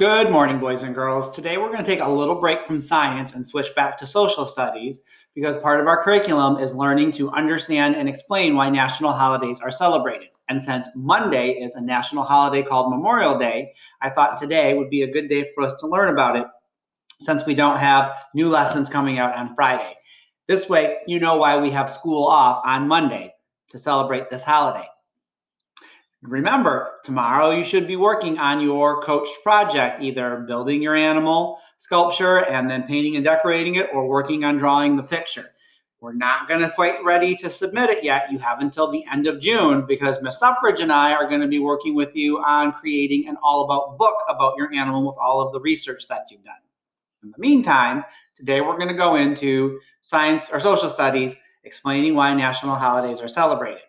Good morning, boys and girls. Today we're going to take a little break from science and switch back to social studies because part of our curriculum is learning to understand and explain why national holidays are celebrated. And since Monday is a national holiday called Memorial Day, I thought today would be a good day for us to learn about it since we don't have new lessons coming out on Friday. This way, you know why we have school off on Monday to celebrate this holiday. Remember, tomorrow you should be working on your coached project, either building your animal sculpture and then painting and decorating it, or working on drawing the picture. We're not going to quite ready to submit it yet. You have until the end of June because Miss Suffrage and I are going to be working with you on creating an all about book about your animal with all of the research that you've done. In the meantime, today we're going to go into science or social studies, explaining why national holidays are celebrated.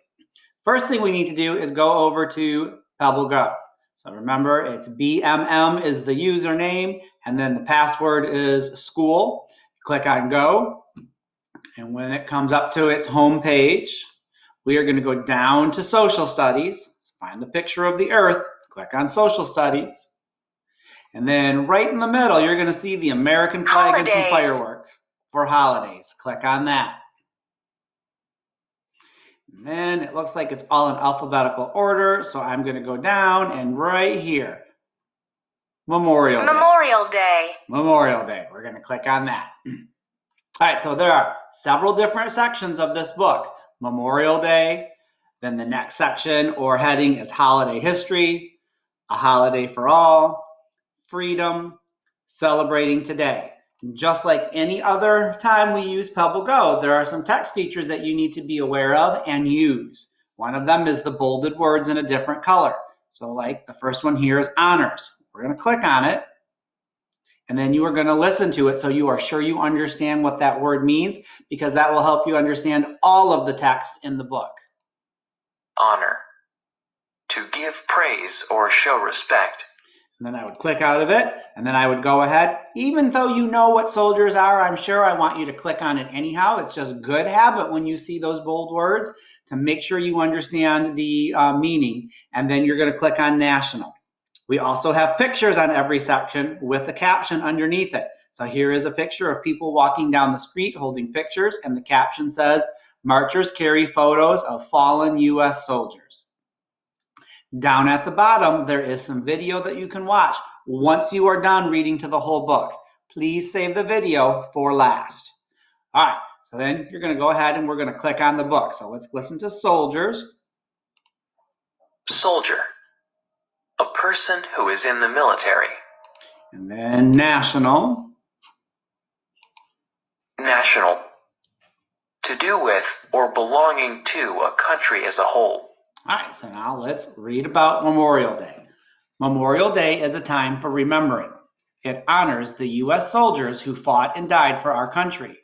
First thing we need to do is go over to Pebble Go. So remember, it's BMM is the username, and then the password is school. Click on Go, and when it comes up to its home page, we are going to go down to Social Studies, find the picture of the Earth, click on Social Studies, and then right in the middle, you're going to see the American flag and some fireworks for holidays. Click on that. And then it looks like it's all in alphabetical order, so I'm going to go down and right here, Memorial Day. Memorial Day. We're going to click on that. All right, so there are several different sections of this book. Memorial Day, then the next section or heading is Holiday History, A Holiday for All, Freedom, Celebrating Today. Just like any other time we use Pebble Go, there are some text features that you need to be aware of and use. One of them is the bolded words in a different color. So like the first one here is honors. We're going to click on it, and then you are going to listen to it so you are sure you understand what that word means, because that will help you understand all of the text in the book. Honor. To give praise or show respect. And then I would click out of it, and then I would go ahead. Even though you know what soldiers are, I'm sure I want you to click on it anyhow. It's just good habit when you see those bold words to make sure you understand the meaning, and then you're going to click on national. We also have pictures on every section with a caption underneath it. So here is a picture of people walking down the street holding pictures, and the caption says, "Marchers carry photos of fallen U.S. soldiers." Down at the bottom, there is some video that you can watch once you are done reading to the whole book. Please save the video for last. All right, so then you're going to go ahead and we're going to click on the book. So let's listen to soldiers. Soldier. A person who is in the military. And then national. National. To do with or belonging to a country as a whole. All right, so now let's read about Memorial Day. Memorial Day is a time for remembering. It honors the U.S. soldiers who fought and died for our country.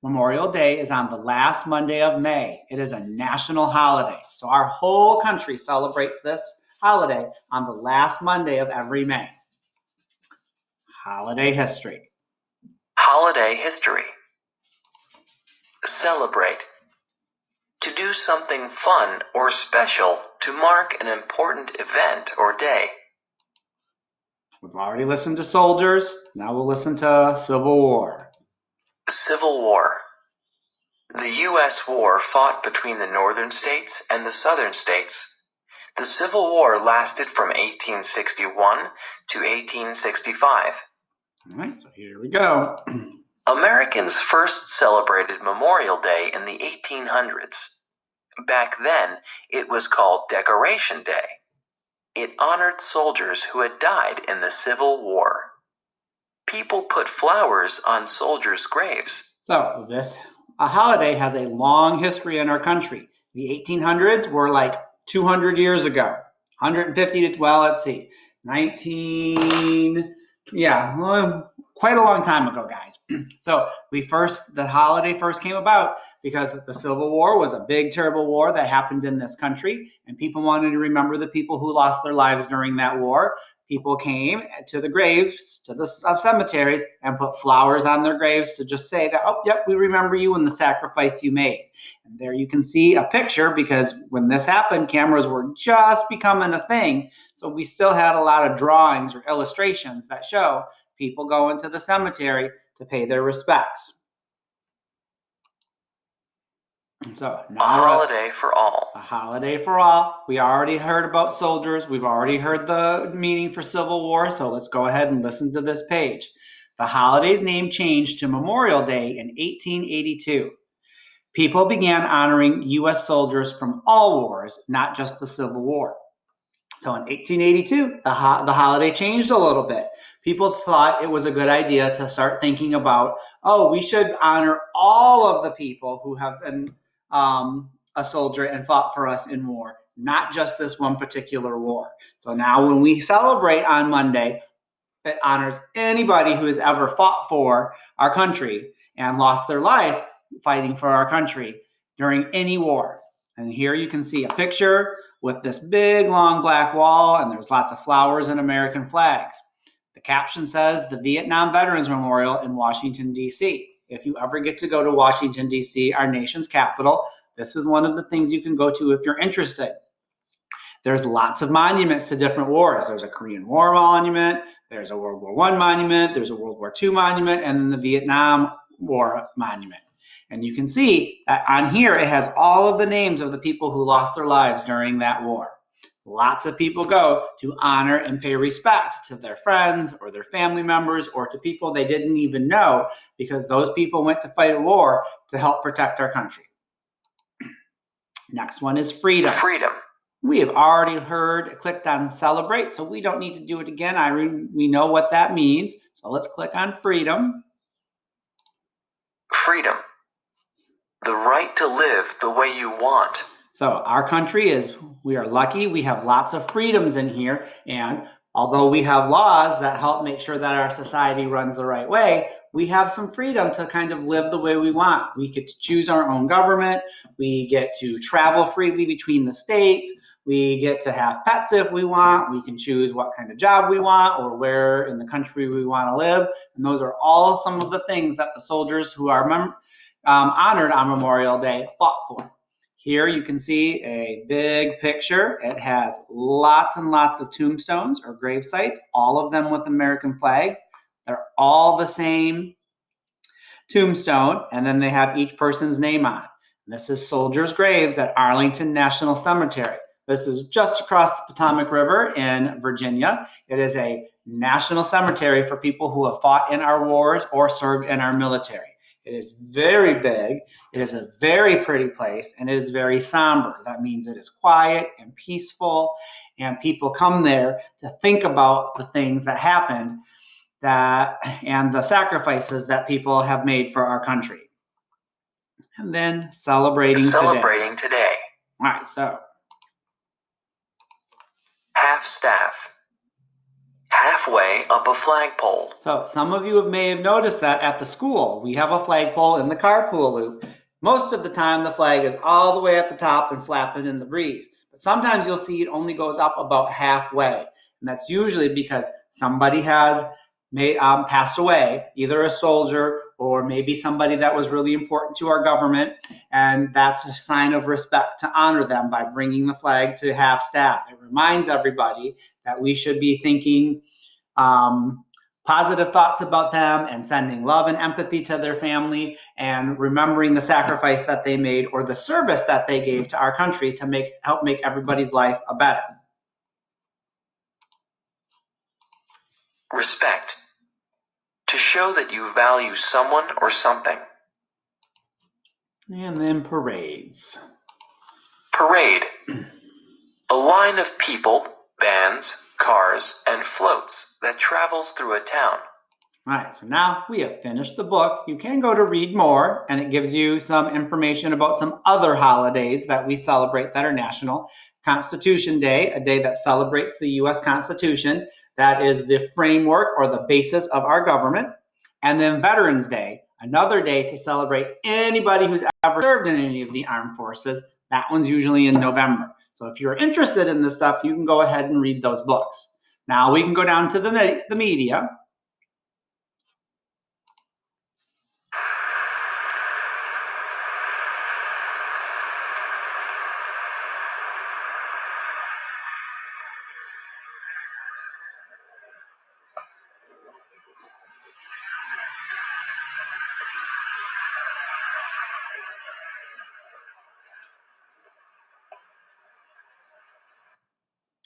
Memorial Day is on the last Monday of May. It is a national holiday. So our whole country celebrates this holiday on the last Monday of every May. Holiday history. Holiday history. Celebrate. To do something fun or special to mark an important event or day. We've already listened to soldiers. Now we'll listen to Civil War. Civil War. The U.S. war fought between the northern states and the southern states. The Civil War lasted from 1861 to 1865. All right, so here we go. Americans first celebrated Memorial Day in the 1800s. Back then, it was called Decoration Day. It honored soldiers who had died in the Civil War. People put flowers on soldiers' graves. So this holiday has a long history in our country. The 1800s were like 200 years ago. 150 to, well, let's see, 19, quite a long time ago, guys. So the holiday first came about because the Civil War was a big, terrible war that happened in this country, and people wanted to remember the people who lost their lives during that war. People came to the graves, to the cemeteries, and put flowers on their graves to just say that, oh, yep, we remember you and the sacrifice you made. And there you can see a picture, because when this happened, cameras were just becoming a thing. So we still had a lot of drawings or illustrations that show people going to the cemetery to pay their respects. So now a holiday for all. A holiday for all. We already heard about soldiers. We've already heard the meaning for Civil War. So let's go ahead and listen to this page. The holiday's name changed to Memorial Day in 1882. People began honoring U.S. soldiers from all wars, not just the Civil War. So in 1882, the holiday changed a little bit. People thought it was a good idea to start thinking about, oh, we should honor all of the people who have been a soldier and fought for us in war, not just this one particular war. So now when we celebrate on Monday, it honors anybody who has ever fought for our country and lost their life fighting for our country during any war. And here you can see a picture with this big long black wall, and there's lots of flowers and American flags. The caption says the Vietnam Veterans Memorial in Washington, D.C. If you ever get to go to Washington, D.C., our nation's capital, this is one of the things you can go to if you're interested. There's lots of monuments to different wars. There's a Korean War monument, there's a World War I monument, there's a World War II monument, and then the Vietnam War monument. And you can see that on here it has all of the names of the people who lost their lives during that war. Lots of people go to honor and pay respect to their friends or their family members or to people they didn't even know, because those people went to fight a war to help protect our country. Next one is freedom. Freedom. We have already clicked on celebrate, so we don't need to do it again. We know what that means. So let's click on freedom. Freedom. The right to live the way you want. So our country we are lucky. We have lots of freedoms in here. And although we have laws that help make sure that our society runs the right way, we have some freedom to kind of live the way we want. We get to choose our own government. We get to travel freely between the states. We get to have pets if we want. We can choose what kind of job we want or where in the country we want to live. And those are all some of the things that the soldiers who are honored on Memorial Day fought for. Here you can see a big picture. It has lots and lots of tombstones or grave sites, all of them with American flags. They're all the same tombstone, and then they have each person's name on it. This is soldiers' graves at Arlington National Cemetery. This is just across the Potomac River in Virginia. It is a national cemetery for people who have fought in our wars or served in our military. It is very big, it is a very pretty place, and it is very somber. That means it is quiet and peaceful, and people come there to think about the things that happened and the sacrifices that people have made for our country. And then celebrating today. All right, so Half-staff. Halfway up a flagpole. So some of you may have noticed that at the school, we have a flagpole in the carpool loop. Most of the time, the flag is all the way at the top and flapping in the breeze. But sometimes you'll see it only goes up about halfway. And that's usually because somebody has passed away, either a soldier or maybe somebody that was really important to our government. And that's a sign of respect to honor them by bringing the flag to half staff. It reminds everybody that we should be thinking positive thoughts about them and sending love and empathy to their family and remembering the sacrifice that they made or the service that they gave to our country to help make everybody's life a better. Respect. To show that you value someone or something. And then parades. Parade. A line of people, bands, cars, and floats that travels through a town. All right, so now we have finished the book. You can go to read more, and it gives you some information about some other holidays that we celebrate that are national. Constitution Day, a day that celebrates the U.S. Constitution. That is the framework or the basis of our government. And then Veterans Day, another day to celebrate anybody who's ever served in any of the armed forces. That one's usually in November. So if you're interested in this stuff, you can go ahead and read those books. Now we can go down to the media.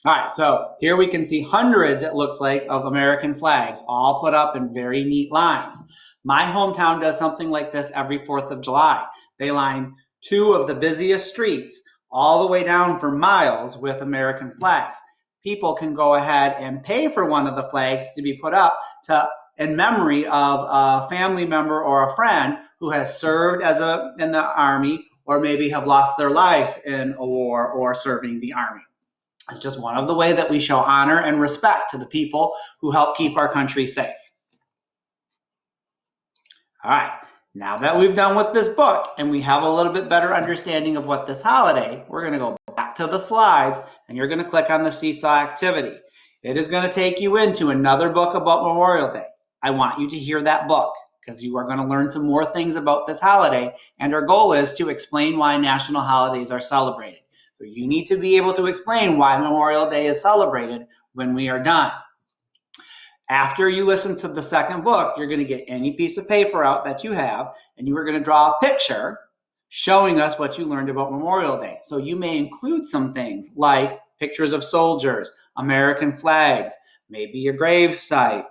All right, so here we can see hundreds, it looks like, of American flags all put up in very neat lines. My hometown does something like this every 4th of July. They line 2 of the busiest streets all the way down for miles with American flags. People can go ahead and pay for one of the flags to be put up in memory of a family member or a friend who has served in the Army or maybe have lost their life in a war or serving the Army. It's just one of the ways that we show honor and respect to the people who help keep our country safe. All right, now that we've done with this book and we have a little bit better understanding of what this holiday, we're going to go back to the slides and you're going to click on the seesaw activity. It is going to take you into another book about Memorial Day. I want you to hear that book because you are going to learn some more things about this holiday, and our goal is to explain why national holidays are celebrated. So you need to be able to explain why Memorial Day is celebrated when we are done. After you listen to the second book, you're going to get any piece of paper out that you have, and you are going to draw a picture showing us what you learned about Memorial Day. So you may include some things like pictures of soldiers, American flags, maybe a grave site,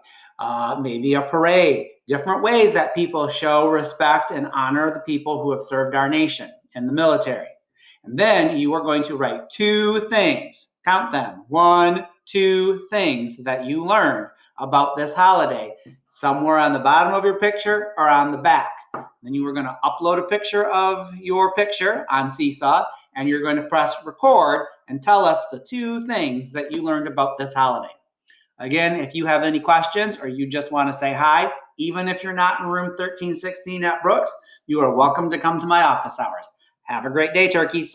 maybe a parade, different ways that people show respect and honor the people who have served our nation in the military. And then you are going to write 2 things, count them, 1, 2 things that you learned about this holiday, somewhere on the bottom of your picture or on the back. Then you are going to upload a picture of your picture on Seesaw, and you're going to press record and tell us the 2 things that you learned about this holiday. Again, if you have any questions or you just want to say hi, even if you're not in room 1316 at Brooks, you are welcome to come to my office hours. Have a great day, turkeys.